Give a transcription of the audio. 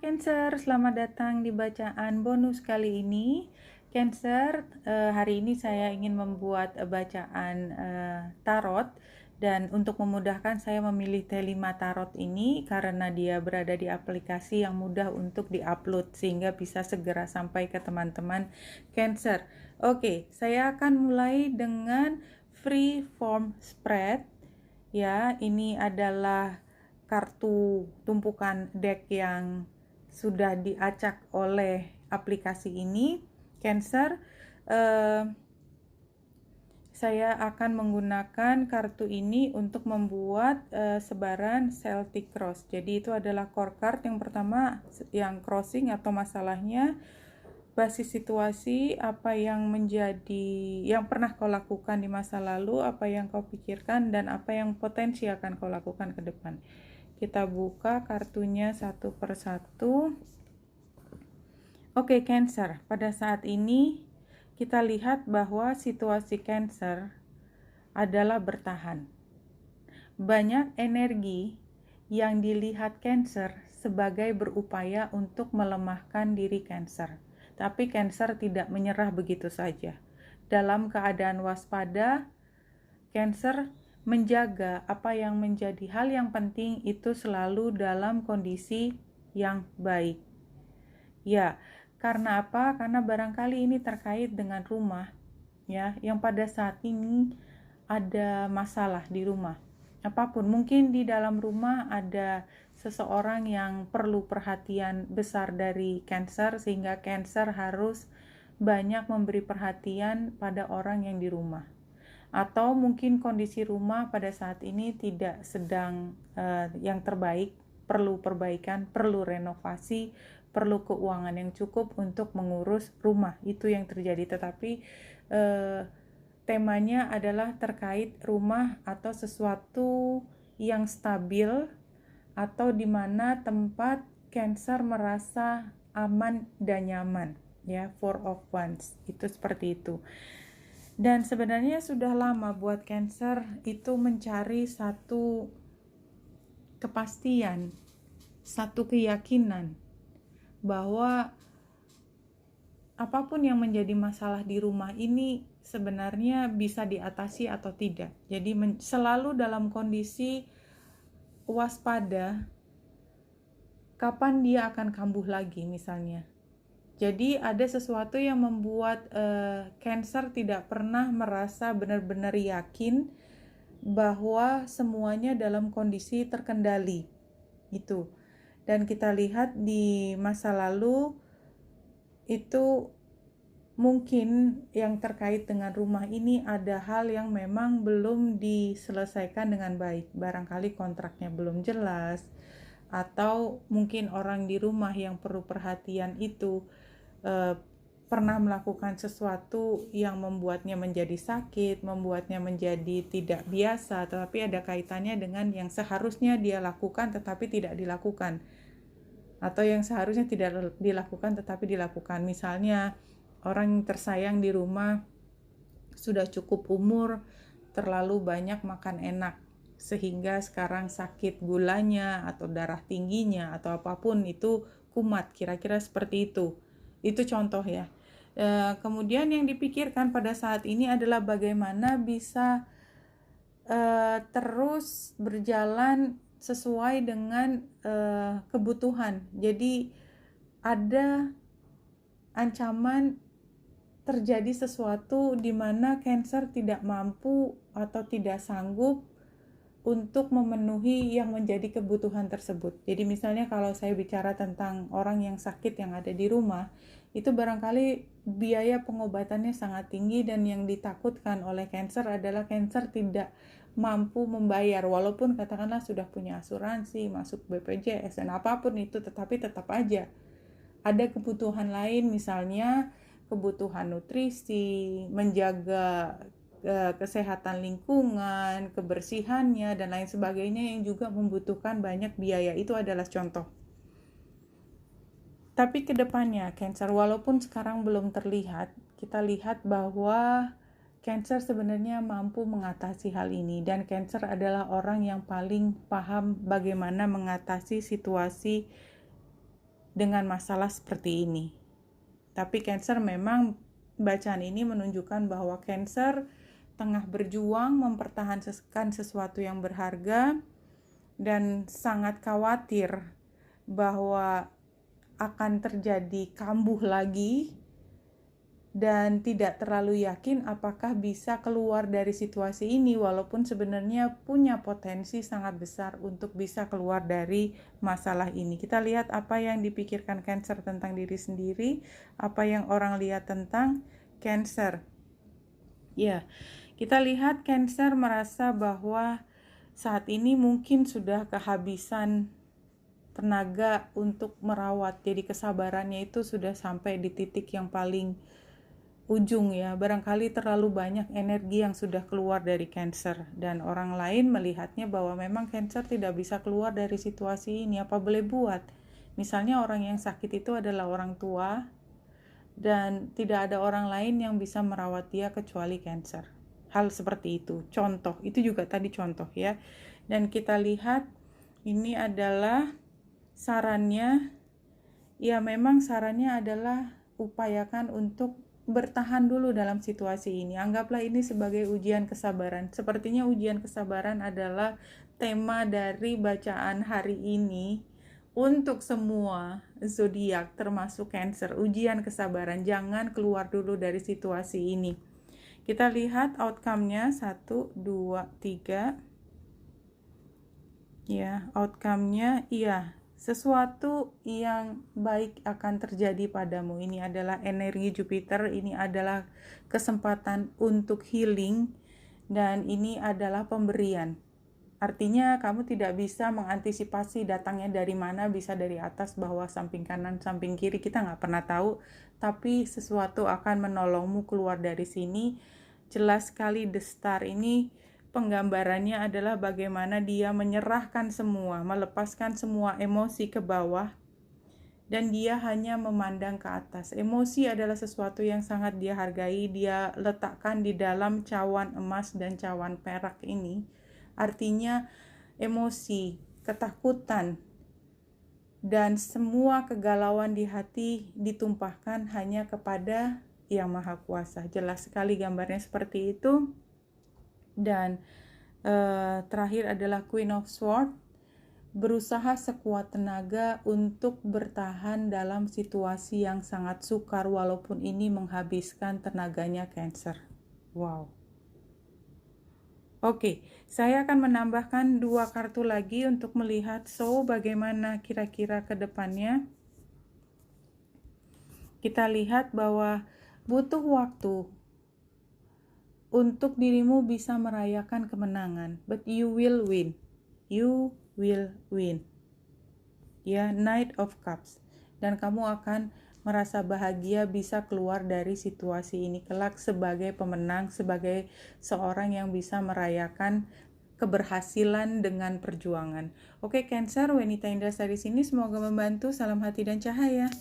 Cancer, selamat datang di bacaan bonus kali ini. Cancer, hari ini saya ingin membuat bacaan tarot, dan untuk memudahkan saya memilih T5 tarot ini karena dia berada di aplikasi yang mudah untuk diupload sehingga bisa segera sampai ke teman-teman Cancer. Oke, saya akan mulai dengan free form spread. Ya, ini adalah kartu tumpukan deck yang sudah diacak oleh aplikasi ini, Cancer. Saya akan menggunakan kartu ini untuk membuat sebaran Celtic Cross. Jadi itu adalah core card yang pertama, yang crossing atau masalahnya, basis situasi, apa yang pernah kau lakukan di masa lalu, apa yang kau pikirkan, dan apa yang potensi akan kau lakukan ke depan. Kita buka kartunya satu persatu. Oke, Cancer, pada saat ini kita lihat bahwa situasi Cancer adalah bertahan. Banyak energi yang dilihat Cancer sebagai berupaya untuk melemahkan diri Cancer. Tapi Cancer tidak menyerah begitu saja. Dalam keadaan waspada, Cancer menjaga apa yang menjadi hal yang penting itu selalu dalam kondisi yang baik. Ya, karena apa? Karena barangkali ini terkait dengan rumah, ya, yang pada saat ini ada masalah di rumah. Apapun, mungkin di dalam rumah ada seseorang yang perlu perhatian besar dari Cancer sehingga Cancer harus banyak memberi perhatian pada orang yang di rumah. Atau mungkin kondisi rumah pada saat ini tidak sedang yang terbaik, perlu perbaikan, perlu renovasi, perlu keuangan yang cukup untuk mengurus rumah. Itu yang terjadi, tetapi temanya adalah terkait rumah atau sesuatu yang stabil atau di mana tempat Cancer merasa aman dan nyaman, ya. Four of Wands itu seperti itu. Dan sebenarnya sudah lama buat Cancer itu mencari satu kepastian, satu keyakinan bahwa apapun yang menjadi masalah di rumah ini sebenarnya bisa diatasi atau tidak. Jadi selalu dalam kondisi waspada kapan dia akan kambuh lagi misalnya. Jadi ada sesuatu yang membuat Cancer tidak pernah merasa benar-benar yakin bahwa semuanya dalam kondisi terkendali. Itu. Dan kita lihat di masa lalu itu mungkin yang terkait dengan rumah ini ada hal yang memang belum diselesaikan dengan baik. Barangkali kontraknya belum jelas, atau mungkin orang di rumah yang perlu perhatian itu pernah melakukan sesuatu yang membuatnya menjadi sakit, membuatnya menjadi tidak biasa, tetapi ada kaitannya dengan yang seharusnya dia lakukan tetapi tidak dilakukan, atau yang seharusnya tidak dilakukan tetapi dilakukan. Misalnya orang yang tersayang di rumah sudah cukup umur, terlalu banyak makan enak sehingga sekarang sakit gulanya atau darah tingginya atau apapun itu kumat, kira-kira seperti itu. Itu contoh ya. Kemudian yang dipikirkan pada saat ini adalah bagaimana bisa terus berjalan sesuai dengan kebutuhan. Jadi ada ancaman terjadi sesuatu di mana Cancer tidak mampu atau tidak sanggup untuk memenuhi yang menjadi kebutuhan tersebut. Jadi misalnya kalau saya bicara tentang orang yang sakit yang ada di rumah, itu barangkali biaya pengobatannya sangat tinggi, dan yang ditakutkan oleh Cancer adalah Cancer tidak mampu membayar, walaupun katakanlah sudah punya asuransi, masuk BPJS dan apapun itu, tetapi tetap aja ada kebutuhan lain, misalnya kebutuhan nutrisi, menjaga kesehatan lingkungan, kebersihannya, dan lain sebagainya yang juga membutuhkan banyak biaya. Itu adalah contoh. Tapi kedepannya Cancer, walaupun sekarang belum terlihat, kita lihat bahwa Cancer sebenarnya mampu mengatasi hal ini, dan Cancer adalah orang yang paling paham bagaimana mengatasi situasi dengan masalah seperti ini. Tapi Cancer memang bacaan ini menunjukkan bahwa Cancer tengah berjuang mempertahankan sesuatu yang berharga dan sangat khawatir bahwa akan terjadi kambuh lagi dan tidak terlalu yakin apakah bisa keluar dari situasi ini, walaupun sebenarnya punya potensi sangat besar untuk bisa keluar dari masalah ini. Kita lihat apa yang dipikirkan Cancer tentang diri sendiri, apa yang orang lihat tentang Cancer. Ya, kita lihat Cancer merasa bahwa saat ini mungkin sudah kehabisan tenaga untuk merawat, jadi kesabarannya itu sudah sampai di titik yang paling ujung ya. Barangkali terlalu banyak energi yang sudah keluar dari Cancer, dan orang lain melihatnya bahwa memang Cancer tidak bisa keluar dari situasi ini. Apa boleh buat? Misalnya orang yang sakit itu adalah orang tua dan tidak ada orang lain yang bisa merawat dia kecuali Cancer. Hal seperti itu, contoh, itu juga tadi contoh ya. Dan kita lihat ini adalah sarannya, ya memang sarannya adalah upayakan untuk bertahan dulu dalam situasi ini. Anggaplah ini sebagai ujian kesabaran. Sepertinya ujian kesabaran adalah tema dari bacaan hari ini untuk semua zodiak termasuk Cancer. Ujian kesabaran, jangan keluar dulu dari situasi ini. Kita lihat outcome-nya 1, 2, 3. Ya, outcome-nya iya. Sesuatu yang baik akan terjadi padamu. Ini adalah energi Jupiter, ini adalah kesempatan untuk healing, dan ini adalah pemberian. Artinya kamu tidak bisa mengantisipasi datangnya dari mana, bisa dari atas, bawah, samping kanan, samping kiri, kita nggak pernah tahu, tapi sesuatu akan menolongmu keluar dari sini. Jelas sekali The Star ini penggambarannya adalah bagaimana dia menyerahkan semua, melepaskan semua emosi ke bawah, dan dia hanya memandang ke atas. Emosi adalah sesuatu yang sangat dia hargai, dia letakkan di dalam cawan emas dan cawan perak ini. Artinya emosi, ketakutan, dan semua kegalauan di hati ditumpahkan hanya kepada Yang Maha Kuasa. Jelas sekali gambarnya seperti itu. Dan terakhir adalah Queen of Swords, berusaha sekuat tenaga untuk bertahan dalam situasi yang sangat sukar walaupun ini menghabiskan tenaganya Cancer. Wow. Oke, saya akan menambahkan 2 kartu lagi untuk melihat bagaimana kira-kira ke depannya. Kita lihat bahwa butuh waktu untuk dirimu bisa merayakan kemenangan, but you will win. You will win. Ya, Knight of Cups. Dan kamu akan merasa bahagia bisa keluar dari situasi ini kelak sebagai pemenang, sebagai seorang yang bisa merayakan keberhasilan dengan perjuangan. Oke, Cancer, Wenita Indrasari sini, semoga membantu. Salam hati dan cahaya.